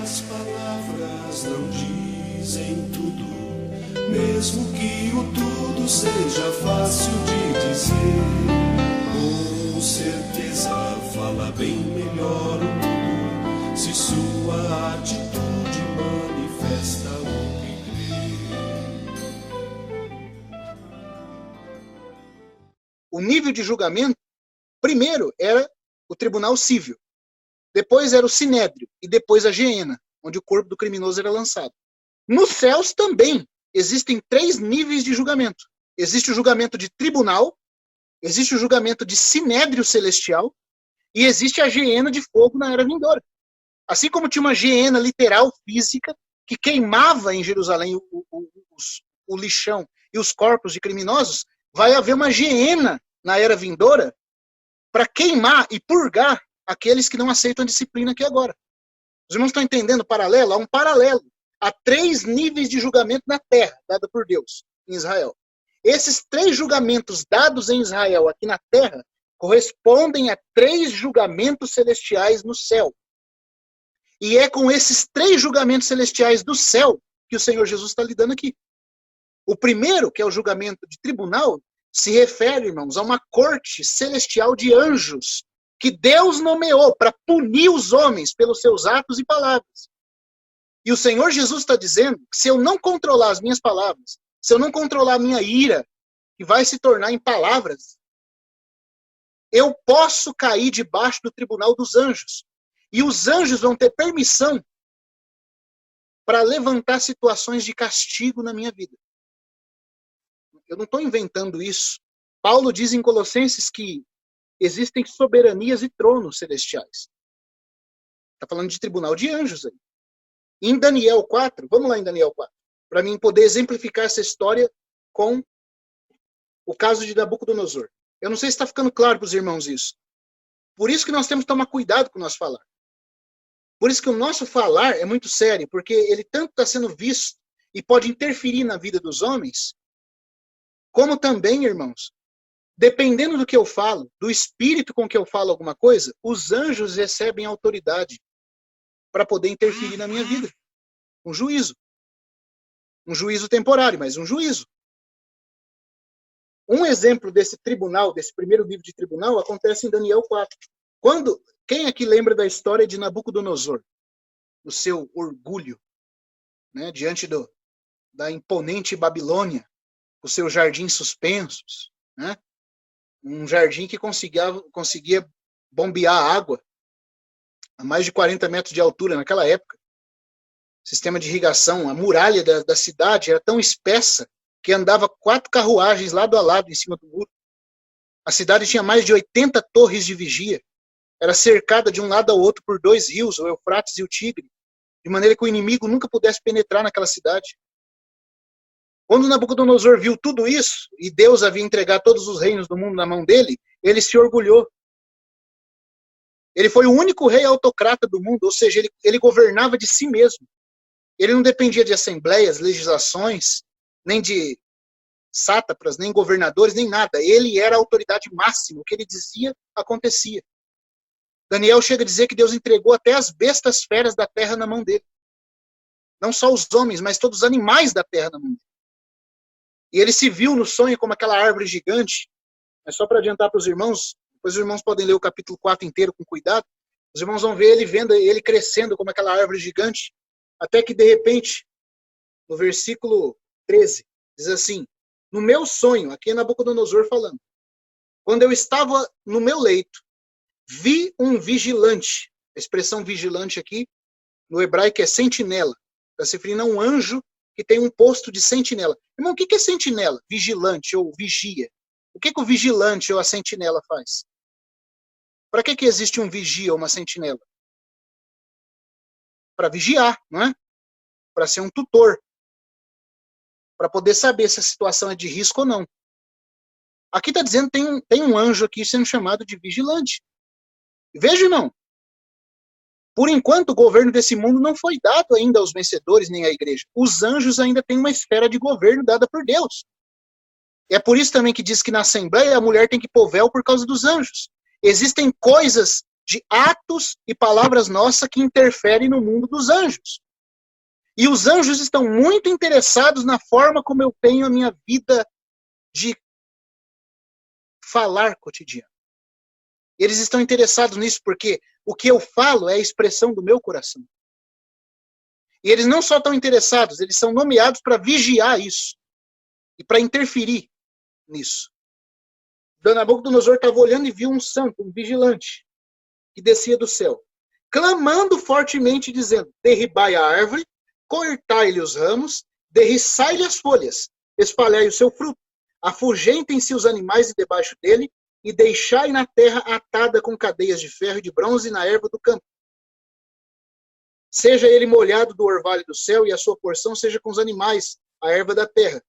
As palavras não dizem tudo, mesmo que o tudo seja fácil de dizer. Com certeza fala bem melhor o tudo, se sua atitude manifesta o que crê. O nível de julgamento, primeiro era o tribunal cívil, depois era o sinédrio e depois a geena, onde o corpo do criminoso era lançado. Nos céus também existem 3 níveis de julgamento. Existe o julgamento de tribunal, existe o julgamento de sinédrio celestial e existe a geena de fogo na era vindoura. Assim como tinha uma geena literal, física, que queimava em Jerusalém o lixão e os corpos de criminosos, vai haver uma geena na era vindoura para queimar e purgar aqueles que não aceitam a disciplina aqui agora. Os irmãos estão entendendo o paralelo? Há um paralelo. Há 3 níveis de julgamento na terra, dada por Deus, em Israel. Esses 3 julgamentos dados em Israel, aqui na terra, correspondem a 3 julgamentos celestiais no céu. E é com esses 3 julgamentos celestiais do céu que o Senhor Jesus está lidando aqui. O primeiro, que é o julgamento de tribunal, se refere, irmãos, a uma corte celestial de anjos que Deus nomeou para punir os homens pelos seus atos e palavras. E o Senhor Jesus está dizendo que se eu não controlar as minhas palavras, se eu não controlar a minha ira, que vai se tornar em palavras, eu posso cair debaixo do tribunal dos anjos. E os anjos vão ter permissão para levantar situações de castigo na minha vida. Eu não estou inventando isso. Paulo diz em Colossenses que existem soberanias e tronos celestiais. Está falando de tribunal de anjos aí. Em Daniel 4, vamos lá em Daniel 4, para mim poder exemplificar essa história com o caso de Nabucodonosor. Eu não sei se está ficando claro para os irmãos isso. Por isso que nós temos que tomar cuidado com o nosso falar. Por isso que o nosso falar é muito sério, porque ele tanto está sendo visto e pode interferir na vida dos homens, como também, irmãos, dependendo do que eu falo, do espírito com que eu falo alguma coisa, os anjos recebem autoridade para poder interferir na minha vida. Um juízo. Um juízo temporário, mas um juízo. Um exemplo desse tribunal, desse primeiro livro de tribunal, acontece em Daniel 4. Quem aqui lembra da história de Nabucodonosor? O seu orgulho, né, diante da imponente Babilônia, os seus jardins suspensos, né? Um jardim que conseguia bombear água a mais de 40 metros de altura naquela época. Sistema de irrigação, a muralha da cidade era tão espessa que andava 4 carruagens lado a lado em cima do muro. A cidade tinha mais de 80 torres de vigia. Era cercada de um lado ao outro por 2 rios, o Eufrates e o Tigre, de maneira que o inimigo nunca pudesse penetrar naquela cidade. Quando Nabucodonosor viu tudo isso, e Deus havia entregado todos os reinos do mundo na mão dele, ele se orgulhou. Ele foi o único rei autocrata do mundo, ou seja, ele governava de si mesmo. Ele não dependia de assembleias, legislações, nem de sátrapas, nem governadores, nem nada. Ele era a autoridade máxima. O que ele dizia, acontecia. Daniel chega a dizer que Deus entregou até as bestas feras da terra na mão dele. Não só os homens, mas todos os animais da terra na mão dele. E ele se viu no sonho como aquela árvore gigante. É só para adiantar para os irmãos, depois os irmãos podem ler o capítulo 4 inteiro com cuidado. Os irmãos vão ver ele crescendo como aquela árvore gigante, até que de repente, no versículo 13, diz assim: no meu sonho, aqui é Nabucodonosor falando, quando eu estava no meu leito, vi um vigilante. A expressão vigilante aqui, no hebraico é sentinela. Está se referindo a um anjo que tem um posto de sentinela. Irmão, o que é sentinela? Vigilante ou vigia. O que o vigilante ou a sentinela faz? Para que existe um vigia ou uma sentinela? Para vigiar, não é? Para ser um tutor. Para poder saber se a situação é de risco ou não. Aqui está dizendo que tem um anjo aqui sendo chamado de vigilante. Veja, irmão. Por enquanto, o governo desse mundo não foi dado ainda aos vencedores nem à igreja. Os anjos ainda têm uma esfera de governo dada por Deus. É por isso também que diz que na Assembleia a mulher tem que pôr véu por causa dos anjos. Existem coisas de atos e palavras nossas que interferem no mundo dos anjos. E os anjos estão muito interessados na forma como eu tenho a minha vida de falar cotidiano. Eles estão interessados nisso porque o que eu falo é a expressão do meu coração. E eles não só estão interessados, eles são nomeados para vigiar isso e para interferir nisso. Nabucodonosor estava olhando e viu um santo, um vigilante, que descia do céu, clamando fortemente, dizendo: derribai a árvore, cortai-lhe os ramos, derriçai-lhe as folhas, espalhai o seu fruto, afugentem-se os animais de debaixo dele, e deixai na terra atada com cadeias de ferro e de bronze na erva do campo. Seja ele molhado do orvalho do céu, e a sua porção seja com os animais, a erva da terra.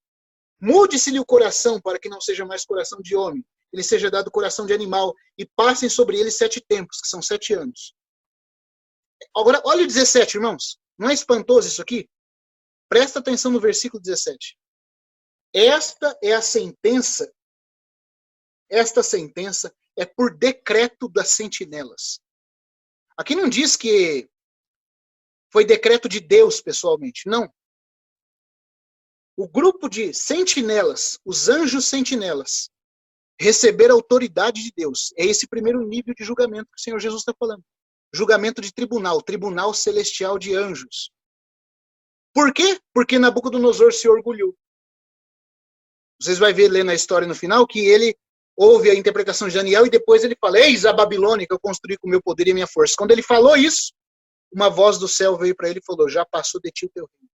Mude-se-lhe o coração, para que não seja mais coração de homem, ele seja dado coração de animal, e passem sobre ele 7 tempos, que são 7 anos. Agora, olha o 17, irmãos. Não é espantoso isso aqui? Presta atenção no versículo 17. Esta é a sentença. Esta sentença é por decreto das sentinelas. Aqui não diz que foi decreto de Deus pessoalmente, não. O grupo de sentinelas, os anjos sentinelas, receberam a autoridade de Deus. É esse primeiro nível de julgamento que o Senhor Jesus está falando. Julgamento de tribunal, tribunal celestial de anjos. Por quê? Porque Nabucodonosor se orgulhou. Vocês vão ver, ler na história no final, que ele ouve a interpretação de Daniel e depois ele fala: eis a Babilônia que eu construí com o meu poder e a minha força. Quando ele falou isso, uma voz do céu veio para ele e falou: já passou de ti o teu reino.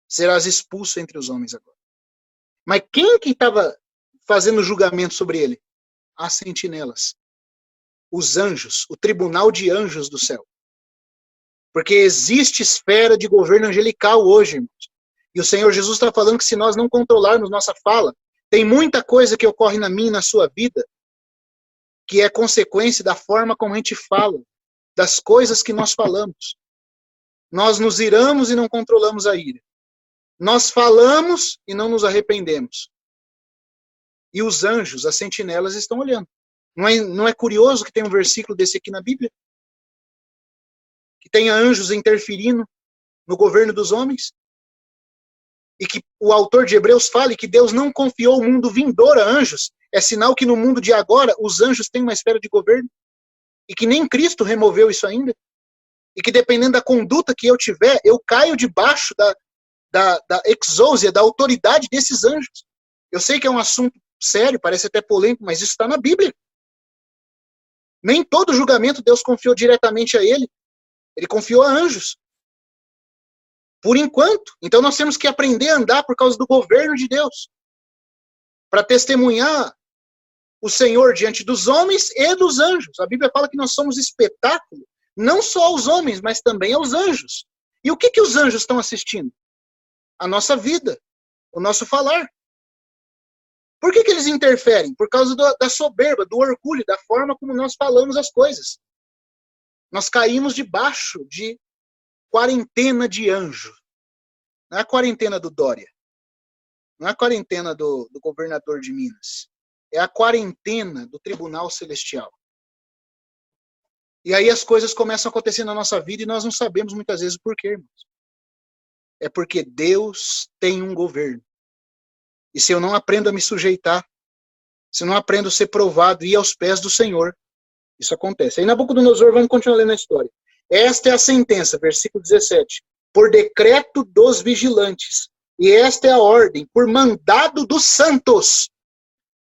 Serás expulso entre os homens agora. Mas quem que estava fazendo julgamento sobre ele? As sentinelas. Os anjos, o tribunal de anjos do céu. Porque existe esfera de governo angelical hoje, irmãos. E o Senhor Jesus está falando que se nós não controlarmos nossa fala, tem muita coisa que ocorre na minha e na sua vida que é consequência da forma como a gente fala, das coisas que nós falamos. Nós nos iramos e não controlamos a ira. Nós falamos e não nos arrependemos. E os anjos, as sentinelas, estão olhando. Não é curioso que tem um versículo desse aqui na Bíblia? Que tenha anjos interferindo no governo dos homens? E que o autor de Hebreus fale que Deus não confiou o mundo vindouro a anjos? É sinal que no mundo de agora os anjos têm uma esfera de governo? E que nem Cristo removeu isso ainda? E que dependendo da conduta que eu tiver, eu caio debaixo da exousia, da autoridade desses anjos. Eu sei que é um assunto sério, parece até polêmico, mas isso está na Bíblia. Nem todo julgamento Deus confiou diretamente a ele. Ele confiou a anjos. Por enquanto. Então nós temos que aprender a andar por causa do governo de Deus. Para testemunhar o Senhor diante dos homens e dos anjos. A Bíblia fala que nós somos espetáculo, não só aos homens, mas também aos anjos. E o que os anjos estão assistindo? A nossa vida, o nosso falar. Por que eles interferem? Por causa da soberba, do orgulho, da forma como nós falamos as coisas. Nós caímos debaixo de quarentena de anjo. Não é a quarentena do Dória. Não é a quarentena do governador de Minas. É a quarentena do Tribunal Celestial. E aí as coisas começam a acontecer na nossa vida e nós não sabemos muitas vezes o porquê, irmãos. É porque Deus tem um governo. E se eu não aprendo a me sujeitar, se eu não aprendo a ser provado e ir aos pés do Senhor, isso acontece. Aí Nabucodonosor, vamos continuar lendo a história. Esta é a sentença, versículo 17. Por decreto dos vigilantes. E esta é a ordem, por mandado dos santos.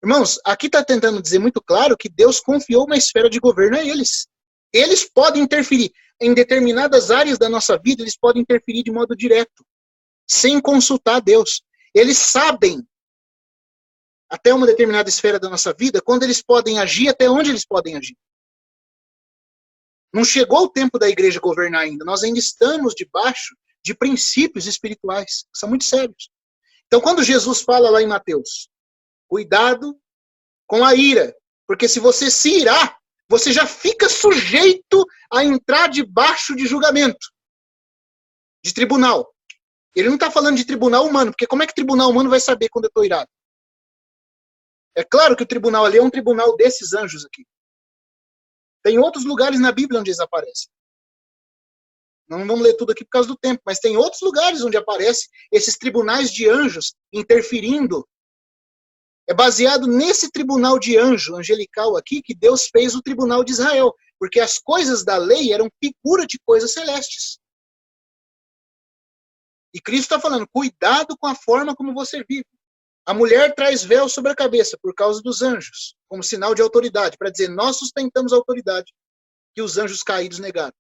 Irmãos, aqui está tentando dizer muito claro que Deus confiou uma esfera de governo a eles. Eles podem interferir. Em determinadas áreas da nossa vida, eles podem interferir de modo direto, sem consultar Deus. Eles sabem, até uma determinada esfera da nossa vida, quando eles podem agir, até onde eles podem agir. Não chegou o tempo da igreja governar ainda. Nós ainda estamos debaixo de princípios espirituais, que são muito sérios. Então, quando Jesus fala lá em Mateus, cuidado com a ira, porque se você se irar, você já fica sujeito a entrar debaixo de julgamento, de tribunal. Ele não está falando de tribunal humano, porque como é que tribunal humano vai saber quando eu estou irado? É claro que o tribunal ali é um tribunal desses anjos aqui. Tem outros lugares na Bíblia onde eles aparecem. Não vamos ler tudo aqui por causa do tempo, mas tem outros lugares onde aparecem esses tribunais de anjos interferindo. É baseado nesse tribunal de anjo angelical aqui que Deus fez o tribunal de Israel, porque as coisas da lei eram figura de coisas celestes. E Cristo está falando, cuidado com a forma como você vive. A mulher traz véu sobre a cabeça por causa dos anjos, como sinal de autoridade, para dizer, nós sustentamos a autoridade que os anjos caídos negaram.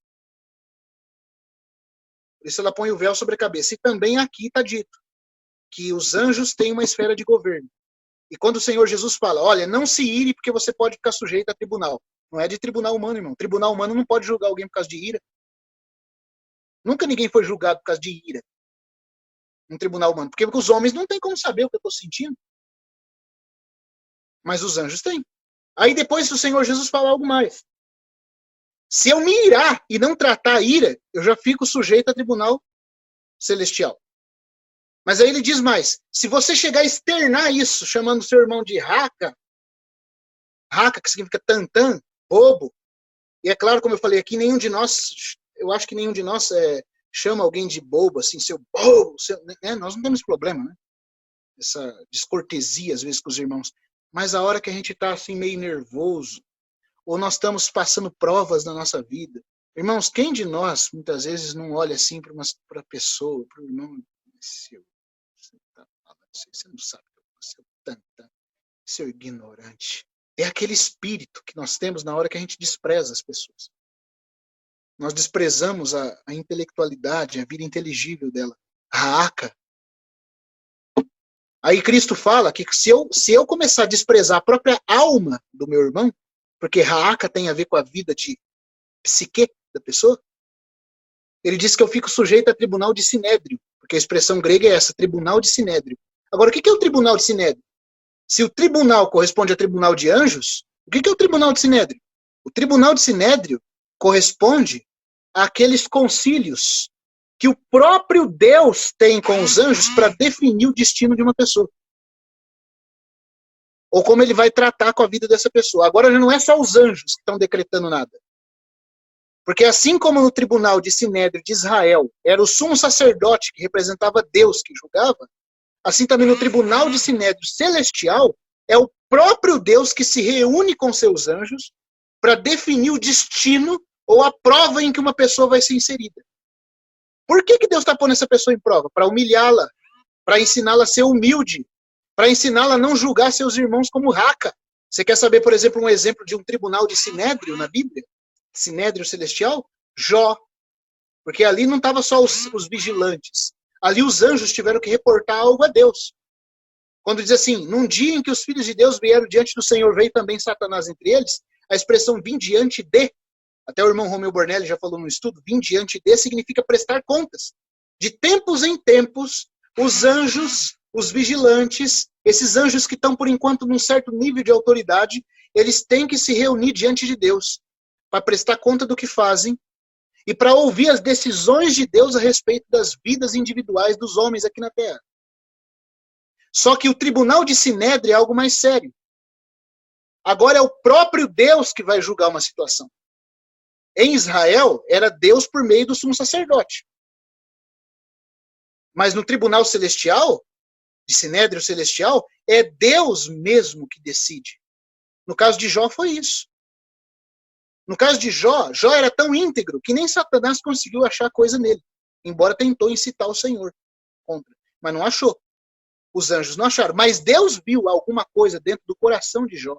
Por isso ela põe o véu sobre a cabeça. E também aqui está dito que os anjos têm uma esfera de governo. E quando o Senhor Jesus fala, olha, não se ire porque você pode ficar sujeito a tribunal. Não é de tribunal humano, irmão. Tribunal humano não pode julgar alguém por causa de ira. Nunca ninguém foi julgado por causa de ira. Um tribunal humano. Porque os homens não têm como saber o que eu estou sentindo. Mas os anjos têm. Aí depois o Senhor Jesus fala algo mais. Se eu me irar e não tratar a ira, eu já fico sujeito a tribunal celestial. Mas aí ele diz mais, se você chegar a externar isso, chamando seu irmão de raca, que significa tantã, bobo, e é claro, como eu falei aqui, nenhum de nós, eu acho que nenhum de nós chama alguém de bobo, assim, seu bobo, né? Nós não temos problema, né? Essa descortesia, às vezes, com os irmãos. Mas a hora que a gente está assim, meio nervoso, ou nós estamos passando provas na nossa vida, irmãos, quem de nós, muitas vezes, não olha assim para a pessoa, para o irmão, você não sabe, seu ignorante. É aquele espírito que nós temos na hora que a gente despreza as pessoas. Nós desprezamos a intelectualidade, a vida inteligível dela. Raaca. Aí Cristo fala que se eu começar a desprezar a própria alma do meu irmão, porque Raaca tem a ver com a vida de psique da pessoa, ele diz que eu fico sujeito a tribunal de sinédrio, porque a expressão grega é essa, tribunal de sinédrio. Agora, o que é o tribunal de sinédrio? Se o tribunal corresponde a tribunal de anjos, o que é o tribunal de sinédrio? O tribunal de sinédrio corresponde àqueles concílios que o próprio Deus tem com os anjos para definir o destino de uma pessoa. Ou como ele vai tratar com a vida dessa pessoa. Agora já não é só os anjos que estão decretando nada. Porque assim como no tribunal de sinédrio de Israel era o sumo sacerdote que representava Deus que julgava, assim também no tribunal de sinédrio celestial é o próprio Deus que se reúne com seus anjos para definir o destino ou a prova em que uma pessoa vai ser inserida. Por que Deus está pondo essa pessoa em prova? Para humilhá-la, para ensiná-la a ser humilde, para ensiná-la a não julgar seus irmãos como raca. Você quer saber, por exemplo, um exemplo de um tribunal de sinédrio na Bíblia? Sinédrio celestial? Jó. Porque ali não estavam só os vigilantes. Ali os anjos tiveram que reportar algo a Deus. Quando diz assim, num dia em que os filhos de Deus vieram diante do Senhor, veio também Satanás entre eles, a expressão vim diante de, até o irmão Romeu Bornelli já falou no estudo, vim diante de significa prestar contas. De tempos em tempos, os anjos, os vigilantes, esses anjos que estão por enquanto num certo nível de autoridade, eles têm que se reunir diante de Deus para prestar conta do que fazem e para ouvir as decisões de Deus a respeito das vidas individuais dos homens aqui na Terra. Só que o tribunal de sinédrio é algo mais sério. Agora é o próprio Deus que vai julgar uma situação. Em Israel, era Deus por meio do sumo sacerdote. Mas no tribunal celestial, de sinédrio celestial, é Deus mesmo que decide. No caso de Jó foi isso. No caso de Jó, Jó era tão íntegro que nem Satanás conseguiu achar coisa nele. Embora tentou incitar o Senhor contra. Mas não achou. Os anjos não acharam. Mas Deus viu alguma coisa dentro do coração de Jó.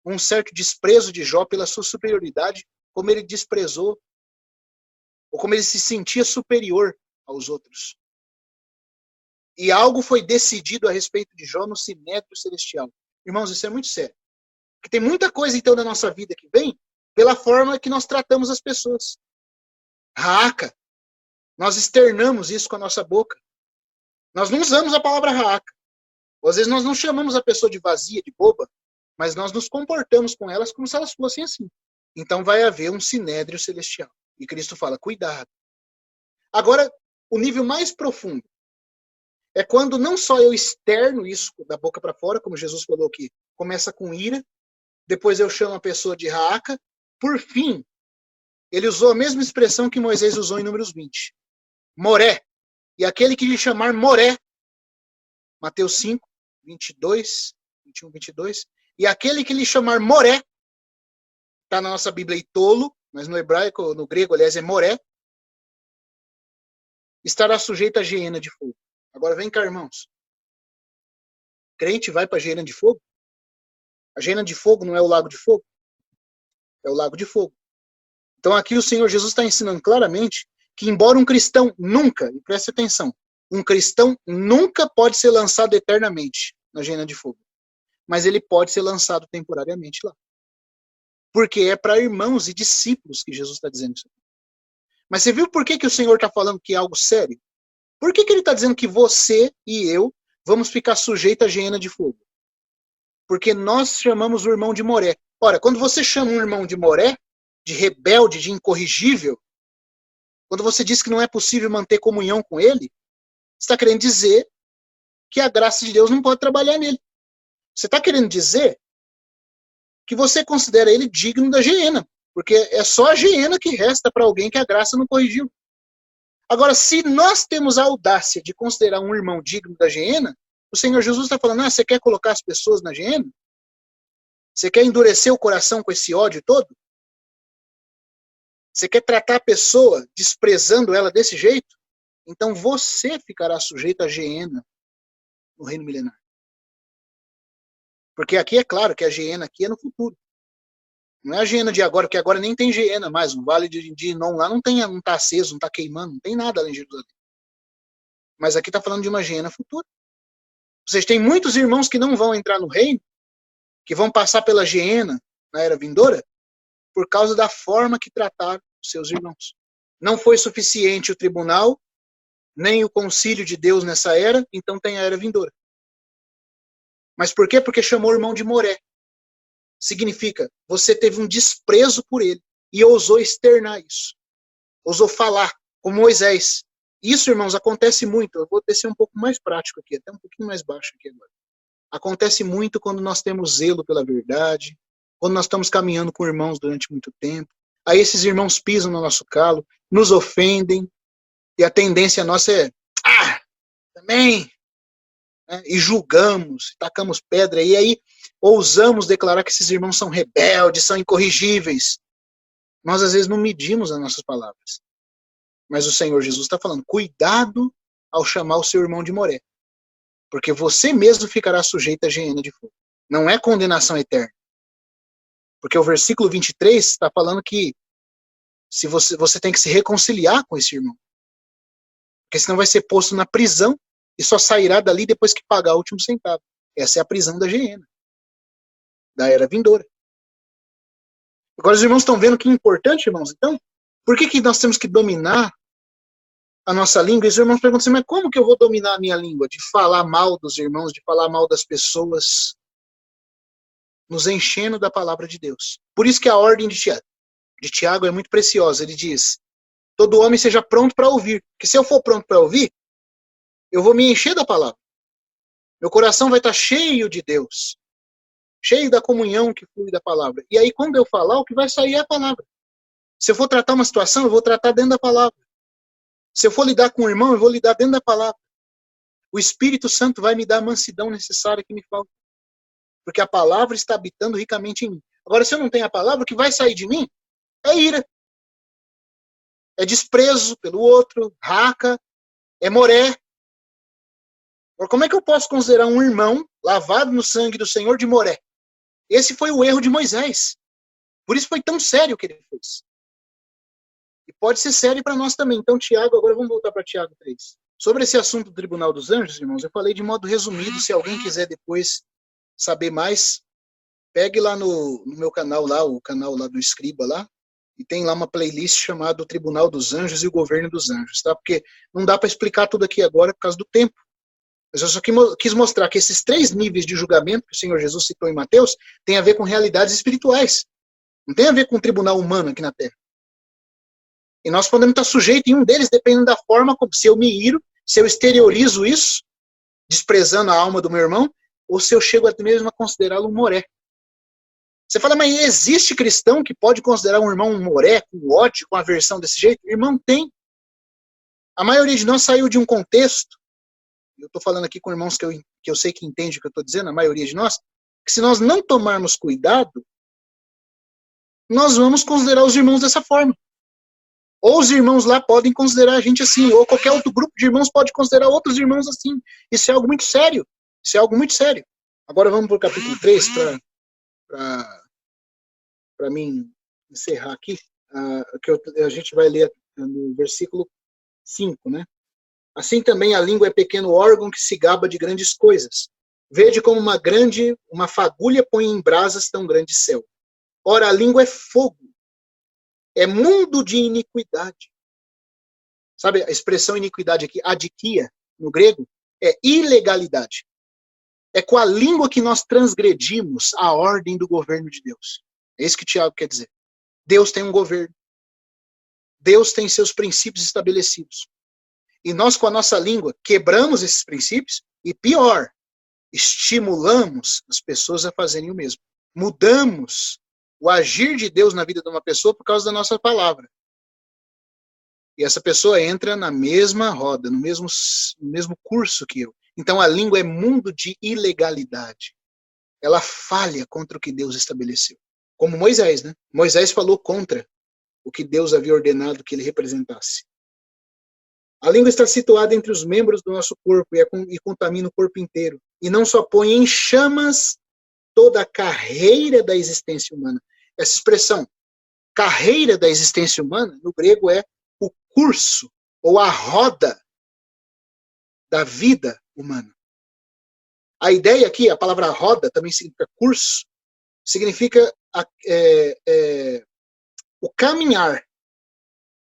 Um certo desprezo de Jó pela sua superioridade, como ele desprezou, ou como ele se sentia superior aos outros. E algo foi decidido a respeito de Jó no sinédrio celestial. Irmãos, isso é muito sério. Porque tem muita coisa, então, na nossa vida que vem pela forma que nós tratamos as pessoas. Raaca. Nós externamos isso com a nossa boca. Nós não usamos a palavra raaca. Ou, às vezes nós não chamamos a pessoa de vazia, de boba, mas nós nos comportamos com elas como se elas fossem assim. Então vai haver um sinédrio celestial. E Cristo fala, cuidado. Agora, o nível mais profundo é quando não só eu externo isso da boca para fora, como Jesus falou aqui, começa com ira, depois eu chamo a pessoa de raaca, Por fim, ele usou a mesma expressão que Moisés usou em Números 20. Moré. E aquele que lhe chamar Moré, Mateus 5, 22, 21, 22. E aquele que lhe chamar Moré, está na nossa Bíblia aí tolo, mas no hebraico, no grego, aliás, é Moré, estará sujeito a geena de fogo. Agora vem cá, irmãos. Crente vai para a geena de fogo? A geena de fogo não é o lago de fogo? É o lago de fogo. Então aqui o Senhor Jesus está ensinando claramente que embora um cristão nunca, e preste atenção, um cristão nunca pode ser lançado eternamente na geena de fogo. Mas ele pode ser lançado temporariamente lá. Porque é para irmãos e discípulos que Jesus está dizendo isso. Mas você viu por que o Senhor está falando que é algo sério? Por que ele está dizendo que você e eu vamos ficar sujeitos à geena de fogo? Porque nós chamamos o irmão de Moré. Ora, quando você chama um irmão de Moré, de rebelde, de incorrigível, quando você diz que não é possível manter comunhão com ele, você está querendo dizer que a graça de Deus não pode trabalhar nele. Você está querendo dizer que você considera ele digno da geena, porque é só a geena que resta para alguém que a graça não corrigiu. Agora, se nós temos a audácia de considerar um irmão digno da geena, o Senhor Jesus está falando, você quer colocar as pessoas na geena? Você quer endurecer o coração com esse ódio todo? Você quer tratar a pessoa desprezando ela desse jeito? Então você ficará sujeito à geena no reino milenar. Porque aqui é claro que a geena aqui é no futuro. Não é a geena de agora, porque agora nem tem geena mais. O vale de Inom lá não está aceso, não está queimando, não tem nada além de Jerusalém. Mas aqui está falando de uma geena futura. Vocês têm muitos irmãos que não vão entrar no reino, que vão passar pela geena na era vindoura, por causa da forma que trataram os seus irmãos. Não foi suficiente o tribunal, nem o concílio de Deus nessa era, então tem a era vindoura. Mas por quê? Porque chamou o irmão de Moré. Significa, você teve um desprezo por ele e ousou externar isso. Ousou falar, como Moisés. Isso, irmãos, acontece muito. Eu vou descer um pouco mais prático aqui, até um pouquinho mais baixo aqui agora. Acontece muito quando nós temos zelo pela verdade, quando nós estamos caminhando com irmãos durante muito tempo. Aí esses irmãos pisam no nosso calo, nos ofendem, e a tendência nossa é, também, né? E julgamos, tacamos pedra, e aí ousamos declarar que esses irmãos são rebeldes, são incorrigíveis. Nós às vezes não medimos as nossas palavras. Mas o Senhor Jesus está falando, cuidado ao chamar o seu irmão de Moré. Porque você mesmo ficará sujeito à geena de fogo. Não é condenação eterna. Porque o versículo 23 está falando que se você tem que se reconciliar com esse irmão. Porque senão vai ser posto na prisão e só sairá dali depois que pagar o último centavo. Essa é a prisão da geena. Da era vindoura. Agora os irmãos estão vendo que é importante, irmãos, então? Por que nós temos que dominar a nossa língua? E os irmãos perguntam assim, mas como que eu vou dominar a minha língua? De falar mal dos irmãos, de falar mal das pessoas, nos enchendo da palavra de Deus. Por isso que a ordem de Tiago é muito preciosa. Ele diz, todo homem seja pronto para ouvir. Porque se eu for pronto para ouvir, eu vou me encher da palavra. Meu coração vai estar cheio de Deus. Cheio da comunhão que flui da palavra. E aí quando eu falar, o que vai sair é a palavra. Se eu for tratar uma situação, eu vou tratar dentro da palavra. Se eu for lidar com um irmão, eu vou lidar dentro da palavra. O Espírito Santo vai me dar a mansidão necessária que me falta. Porque a palavra está habitando ricamente em mim. Agora, se eu não tenho a palavra, o que vai sair de mim é ira. É desprezo pelo outro, raca, é moré. Agora, como é que eu posso considerar um irmão lavado no sangue do Senhor de moré? Esse foi o erro de Moisés. Por isso foi tão sério o que ele fez. E pode ser sério para nós também. Então, Tiago, agora vamos voltar para Tiago 3. Sobre esse assunto do Tribunal dos Anjos, irmãos, eu falei de modo resumido. Se alguém quiser depois saber mais, pegue lá no meu canal lá, o canal lá do Escriba lá, e tem lá uma playlist chamada O Tribunal dos Anjos e o Governo dos Anjos, tá? Porque não dá para explicar tudo aqui agora por causa do tempo. Mas eu só quis mostrar que esses 3 níveis de julgamento que o Senhor Jesus citou em Mateus tem a ver com realidades espirituais. Não tem a ver com o tribunal humano aqui na Terra. E nós podemos estar sujeitos em um deles, dependendo da forma como, se eu me iro, se eu exteriorizo isso, desprezando a alma do meu irmão, ou se eu chego até mesmo a considerá-lo um moré. Você fala, mas existe cristão que pode considerar um irmão um moré, com ódio, com aversão desse jeito? Irmão, tem. A maioria de nós saiu de um contexto, eu estou falando aqui com irmãos que eu sei que entende o que eu estou dizendo, a maioria de nós, que se nós não tomarmos cuidado, nós vamos considerar os irmãos dessa forma. Ou os irmãos lá podem considerar a gente assim, ou qualquer outro grupo de irmãos pode considerar outros irmãos assim. Isso é algo muito sério. Isso é algo muito sério. Agora vamos para o capítulo 3, para mim encerrar aqui, que a gente vai ler no versículo 5, né? Assim também a língua é pequeno órgão que se gaba de grandes coisas. Vede como uma fagulha põe em brasas tão grande céu. Ora, a língua é fogo, é mundo de iniquidade. Sabe a expressão iniquidade aqui, adikia, no grego, é ilegalidade. É com a língua que nós transgredimos a ordem do governo de Deus. É isso que Tiago quer dizer. Deus tem um governo. Deus tem seus princípios estabelecidos. E nós, com a nossa língua, quebramos esses princípios e, pior, estimulamos as pessoas a fazerem o mesmo. Mudamos o agir de Deus na vida de uma pessoa por causa da nossa palavra. E essa pessoa entra na mesma roda, no mesmo curso que eu. Então a língua é mundo de ilegalidade. Ela falha contra o que Deus estabeleceu. Como Moisés, né? Moisés falou contra o que Deus havia ordenado que ele representasse. A língua está situada entre os membros do nosso corpo e contamina o corpo inteiro. E não só põe em chamas toda a carreira da existência humana. Essa expressão, carreira da existência humana, no grego é o curso, ou a roda da vida humana. A ideia aqui, a palavra roda, também significa curso, significa o caminhar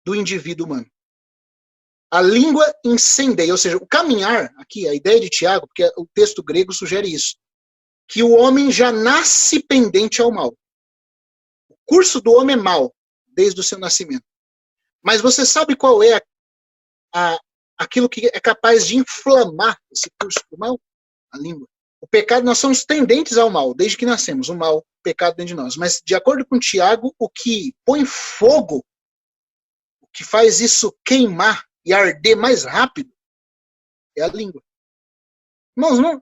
do indivíduo humano. A língua incendeia, ou seja, o caminhar, aqui, a ideia de Tiago, porque o texto grego sugere isso, que o homem já nasce pendente ao mal. O curso do homem é mal, desde o seu nascimento. Mas você sabe qual é aquilo que é capaz de inflamar esse curso do mal? A língua. O pecado, nós somos tendentes ao mal, desde que nascemos, o mal, o pecado dentro de nós. Mas, de acordo com Tiago, o que põe fogo, o que faz isso queimar e arder mais rápido, é a língua. Irmãos, não,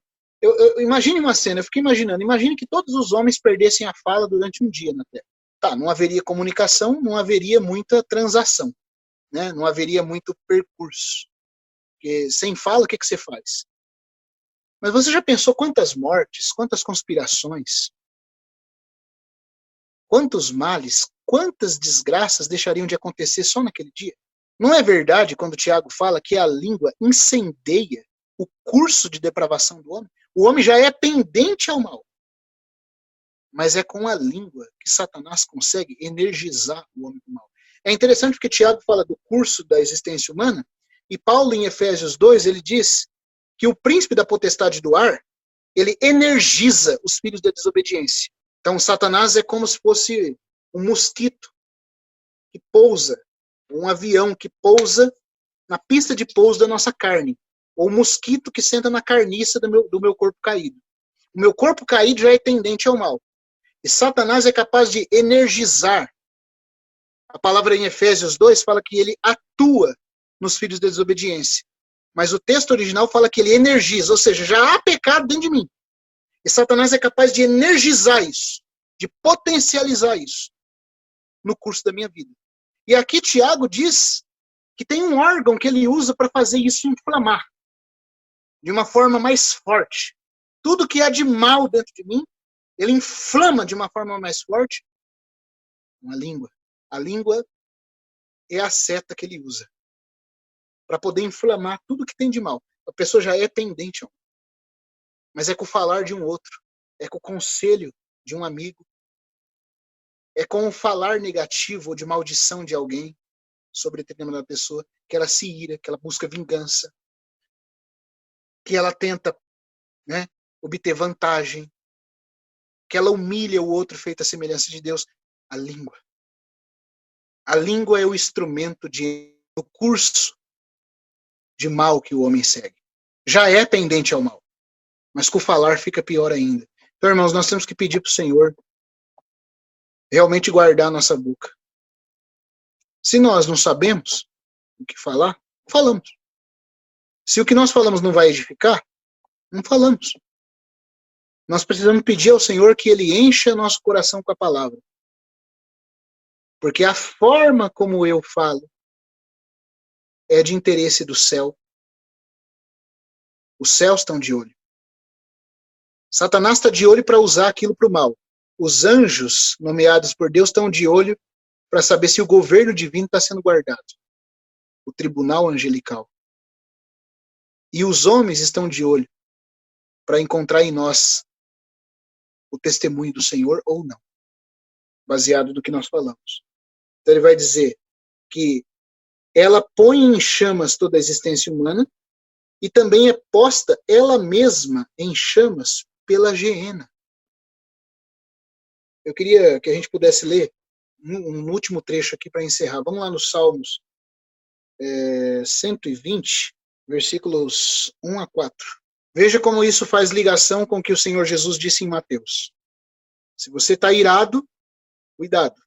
imagine uma cena, eu fiquei imaginando, imagine que todos os homens perdessem a fala durante um dia na Terra. Tá, não haveria comunicação, não haveria muita transação, né? Não haveria muito percurso. Porque sem fala, o que você faz? Mas você já pensou quantas mortes, quantas conspirações, quantos males, quantas desgraças deixariam de acontecer só naquele dia? Não é verdade quando o Tiago fala que a língua incendeia o curso de depravação do homem? O homem já é pendente ao mal. Mas é com a língua que Satanás consegue energizar o homem do mal. É interessante porque Tiago fala do curso da existência humana, e Paulo, em Efésios 2, ele diz que o príncipe da potestade do ar, ele energiza os filhos da desobediência. Então, Satanás é como se fosse um mosquito que pousa, um avião que pousa na pista de pouso da nossa carne, ou um mosquito que senta na carniça do meu corpo caído. O meu corpo caído já é tendente ao mal. E Satanás é capaz de energizar. A palavra em Efésios 2 fala que ele atua nos filhos da desobediência. Mas o texto original fala que ele energiza, ou seja, já há pecado dentro de mim. E Satanás é capaz de energizar isso, de potencializar isso no curso da minha vida. E aqui Tiago diz que tem um órgão que ele usa para fazer isso inflamar de uma forma mais forte. Tudo que há de mal dentro de mim, ele inflama de uma forma mais forte a língua. A língua é a seta que ele usa para poder inflamar tudo que tem de mal. A pessoa já é tendente, mas é com o falar de um outro, é com o conselho de um amigo, é com o falar negativo ou de maldição de alguém sobre determinada pessoa, que ela se ira, que ela busca vingança, que ela tenta, né, obter vantagem, que ela humilha o outro feito à semelhança de Deus. A língua. A língua é o instrumento do curso de mal que o homem segue. Já é tendente ao mal, mas com o falar fica pior ainda. Então, irmãos, nós temos que pedir para o Senhor realmente guardar a nossa boca. Se nós não sabemos o que falar, falamos. Se o que nós falamos não vai edificar, não falamos. Nós precisamos pedir ao Senhor que Ele encha nosso coração com a palavra. Porque a forma como eu falo é de interesse do céu. Os céus estão de olho. Satanás está de olho para usar aquilo para o mal. Os anjos nomeados por Deus estão de olho para saber se o governo divino está sendo guardado. O tribunal angelical. E os homens estão de olho para encontrar em nós o testemunho do Senhor ou não. Baseado no que nós falamos. Então ele vai dizer que ela põe em chamas toda a existência humana e também é posta ela mesma em chamas pela geena. Eu queria que a gente pudesse ler um último trecho aqui para encerrar. Vamos lá nos Salmos 120, versículos 1 a 4. Veja como isso faz ligação com o que o Senhor Jesus disse em Mateus. Se você está irado, cuidado.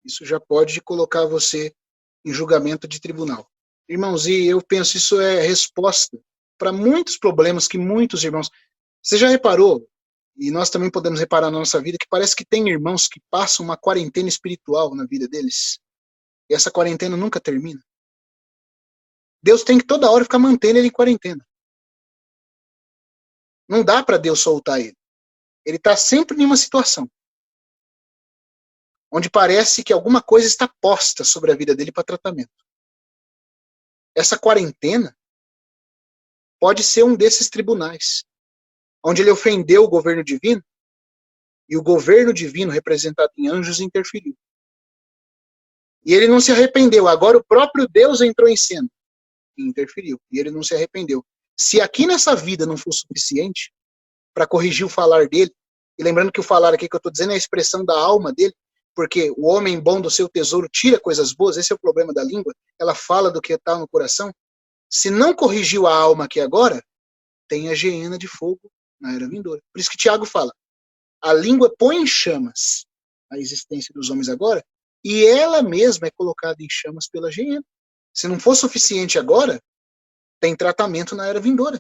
Isso já pode colocar você em julgamento de tribunal. Irmãos, e eu penso isso é resposta para muitos problemas que muitos irmãos... Você já reparou, e nós também podemos reparar na nossa vida, que parece que tem irmãos que passam uma quarentena espiritual na vida deles, e essa quarentena nunca termina. Deus tem que toda hora ficar mantendo ele em quarentena. Não dá para Deus soltar ele. Ele está sempre em uma situação onde parece que alguma coisa está posta sobre a vida dele para tratamento. Essa quarentena pode ser um desses tribunais, onde ele ofendeu o governo divino, e o governo divino, representado em anjos, interferiu. E ele não se arrependeu. Agora o próprio Deus entrou em cena e interferiu. E ele não se arrependeu. Se aqui nessa vida não for suficiente para corrigir o falar dele, e lembrando que o falar aqui que eu estou dizendo é a expressão da alma dele, porque o homem bom do seu tesouro tira coisas boas, esse é o problema da língua, ela fala do que está no coração. Se não corrigiu a alma aqui agora, tem a geena de fogo na era vindoura. Por isso que Tiago fala, a língua põe em chamas a existência dos homens agora, e ela mesma é colocada em chamas pela geena. Se não for suficiente agora, tem tratamento na era vindoura.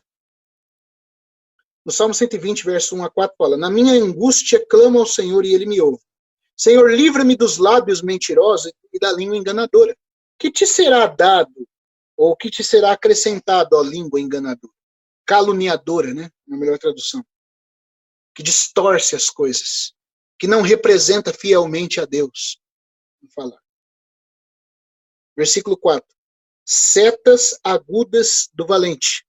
No Salmo 120, verso 1 a 4, fala, na minha angústia clamo ao Senhor e ele me ouve. Senhor, livra-me dos lábios mentirosos e da língua enganadora. Que te será dado, ou que te será acrescentado, ó língua enganadora? Caluniadora, né? Na melhor tradução. Que distorce as coisas. Que não representa fielmente a Deus. Vou falar. Versículo 4. Setas agudas do valente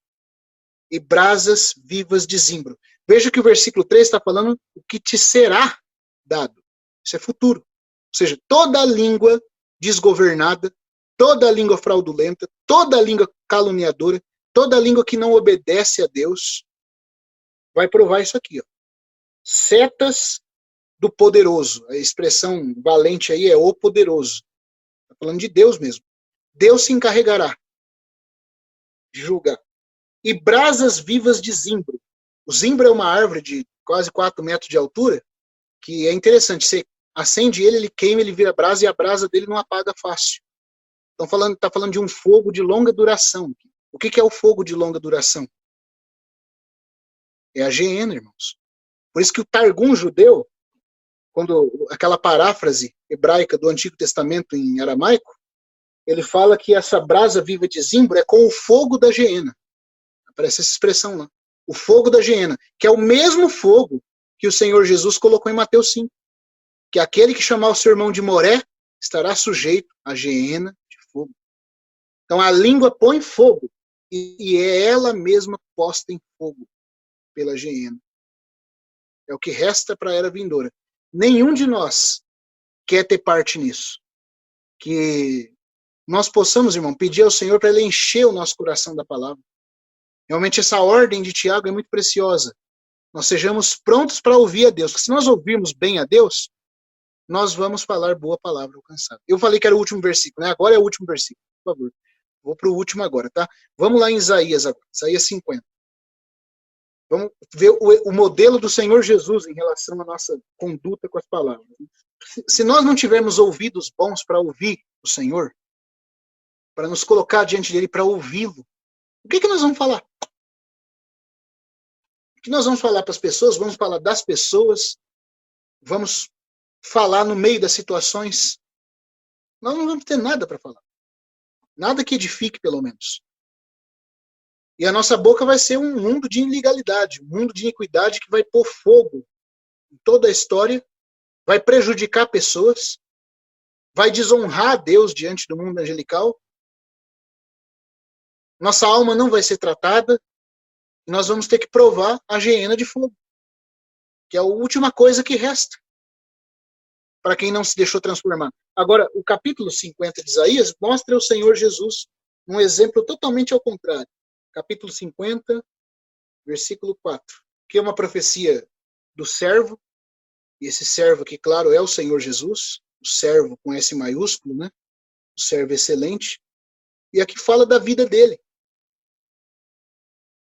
e brasas vivas de zimbro. Veja que o versículo 3 está falando o que te será dado. Isso é futuro. Ou seja, toda língua desgovernada, toda língua fraudulenta, toda língua caluniadora, toda língua que não obedece a Deus, vai provar isso aqui. Ó. Setas do poderoso. A expressão valente aí é o poderoso. Está falando de Deus mesmo. Deus se encarregará de julgar. E brasas vivas de zimbro. O zimbro é uma árvore de quase 4 metros de altura, que é interessante. Você acende ele, ele queima, ele vira brasa, e a brasa dele não apaga fácil. Então está falando de um fogo de longa duração. O que é o fogo de longa duração? É a geena, irmãos. Por isso que o Targum judeu, quando aquela paráfrase hebraica do Antigo Testamento em aramaico, ele fala que essa brasa viva de zimbro é com o fogo da geena. Aparece essa expressão lá. O fogo da geena, que é o mesmo fogo que o Senhor Jesus colocou em Mateus 5. Que aquele que chamar o seu irmão de Moré estará sujeito à geena de fogo. Então a língua põe fogo e é ela mesma posta em fogo pela geena. É o que resta para a era vindoura. Nenhum de nós quer ter parte nisso. Que nós possamos, irmão, pedir ao Senhor para Ele encher o nosso coração da palavra. Realmente essa ordem de Tiago é muito preciosa. Nós sejamos prontos para ouvir a Deus. Porque se nós ouvirmos bem a Deus, nós vamos falar boa palavra alcançada. Eu falei que era o último versículo, né? Agora é o último versículo, por favor. Vou para o último agora, tá? Vamos lá em Isaías agora. Isaías 50. Vamos ver o modelo do Senhor Jesus em relação à nossa conduta com as palavras. Se nós não tivermos ouvidos bons para ouvir o Senhor, para nos colocar diante dele para ouvi-lo, o que nós vamos falar? O que nós vamos falar para as pessoas? Vamos falar das pessoas? Vamos falar no meio das situações? Nós não vamos ter nada para falar. Nada que edifique, pelo menos. E a nossa boca vai ser um mundo de ilegalidade, um mundo de iniquidade que vai pôr fogo em toda a história, vai prejudicar pessoas, vai desonrar a Deus diante do mundo angelical. Nossa alma não vai ser tratada, e nós vamos ter que provar a geena de fogo, que é a última coisa que resta para quem não se deixou transformar. Agora, o capítulo 50 de Isaías mostra o Senhor Jesus um exemplo totalmente ao contrário. Capítulo 50, versículo 4, que é uma profecia do servo, e esse servo aqui, claro, é o Senhor Jesus, o servo com S maiúsculo, né? O servo excelente, e aqui fala da vida dele,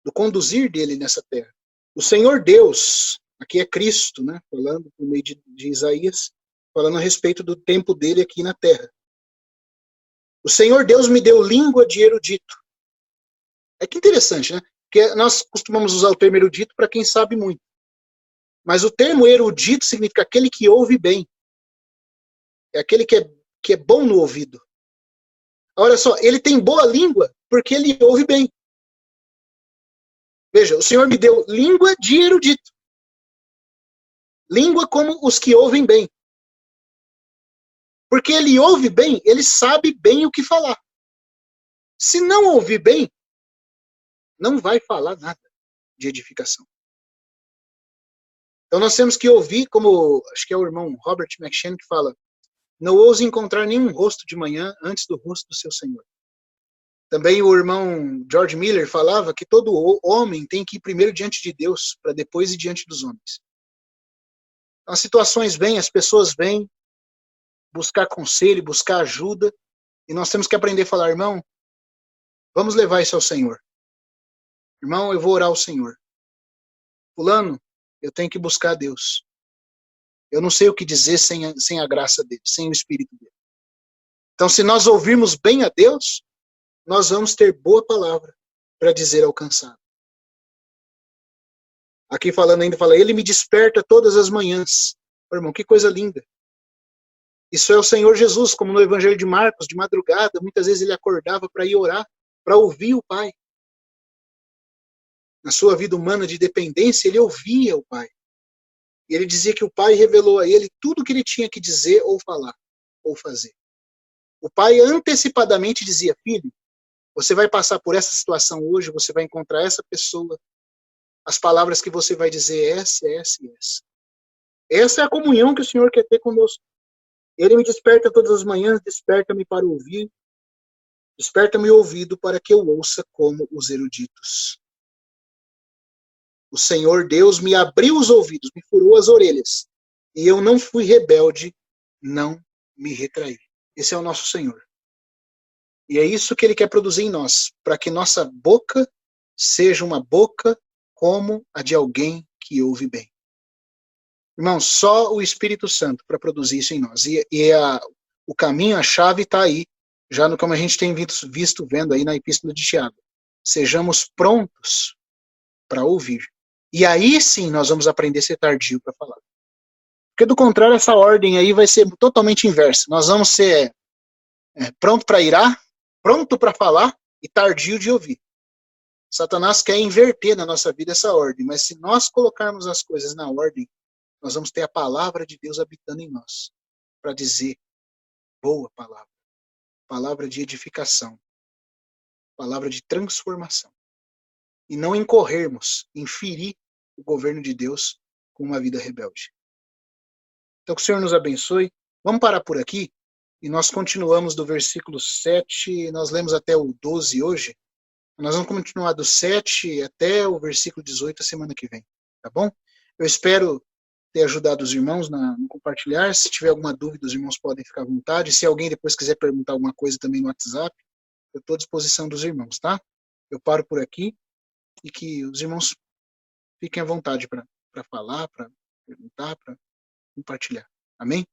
do conduzir dele nessa terra. O Senhor Deus, aqui é Cristo, né? Falando por meio de Isaías, falando a respeito do tempo dele aqui na terra. O Senhor Deus me deu língua de erudito. É que interessante, né? Porque nós costumamos usar o termo erudito para quem sabe muito. Mas o termo erudito significa aquele que ouve bem. É aquele que é bom no ouvido. Olha só, ele tem boa língua porque ele ouve bem. Veja, o Senhor me deu língua de erudito. Língua como os que ouvem bem. Porque ele ouve bem, ele sabe bem o que falar. Se não ouvir bem, não vai falar nada de edificação. Então nós temos que ouvir, como acho que é o irmão Robert McShane que fala, não ouse encontrar nenhum rosto de manhã antes do rosto do seu Senhor. Também o irmão George Miller falava que todo homem tem que ir primeiro diante de Deus, para depois ir diante dos homens. Então, as situações vêm, as pessoas vêm, buscar conselho, buscar ajuda, e nós temos que aprender a falar, irmão, vamos levar isso ao Senhor. Irmão, eu vou orar ao Senhor. Fulano, eu tenho que buscar a Deus. Eu não sei o que dizer sem a graça dele, sem o Espírito dele. Então, se nós ouvirmos bem a Deus, nós vamos ter boa palavra para dizer ao cansado. Aqui falando ainda, fala, ele me desperta todas as manhãs. Irmão, que coisa linda. Isso é o Senhor Jesus, como no Evangelho de Marcos, de madrugada, muitas vezes ele acordava para ir orar, para ouvir o Pai. Na sua vida humana de dependência, ele ouvia o Pai. E ele dizia que o Pai revelou a ele tudo o que ele tinha que dizer ou falar, ou fazer. O Pai antecipadamente dizia, filho, você vai passar por essa situação hoje, você vai encontrar essa pessoa, as palavras que você vai dizer, essa, essa e essa. Essa é a comunhão que o Senhor quer ter conosco. Ele me desperta todas as manhãs, desperta-me para ouvir, desperta-me o ouvido para que eu ouça como os eruditos. O Senhor Deus me abriu os ouvidos, me furou as orelhas, e eu não fui rebelde, não me retraí. Esse é o nosso Senhor. E é isso que Ele quer produzir em nós, para que nossa boca seja uma boca como a de alguém que ouve bem. Irmãos, só o Espírito Santo para produzir isso em nós. O caminho, a chave está aí, já no como a gente tem vendo aí na Epístola de Tiago. Sejamos prontos para ouvir. E aí sim nós vamos aprender a ser tardio para falar. Porque do contrário, essa ordem aí vai ser totalmente inversa. Nós vamos ser pronto para irar, pronto para falar e tardio de ouvir. Satanás quer inverter na nossa vida essa ordem, mas se nós colocarmos as coisas na ordem, nós vamos ter a palavra de Deus habitando em nós, para dizer boa palavra, palavra de edificação, palavra de transformação. E não incorrermos em ferir o governo de Deus com uma vida rebelde. Então que o Senhor nos abençoe. Vamos parar por aqui e nós continuamos do versículo 7, nós lemos até o 12 hoje. Nós vamos continuar do 7 até o versículo 18 a semana que vem, tá bom? Eu espero ter ajudado os irmãos no compartilhar. Se tiver alguma dúvida, os irmãos podem ficar à vontade. Se alguém depois quiser perguntar alguma coisa também no WhatsApp, eu estou à disposição dos irmãos, tá? Eu paro por aqui e que os irmãos fiquem à vontade para falar, para perguntar, para compartilhar. Amém?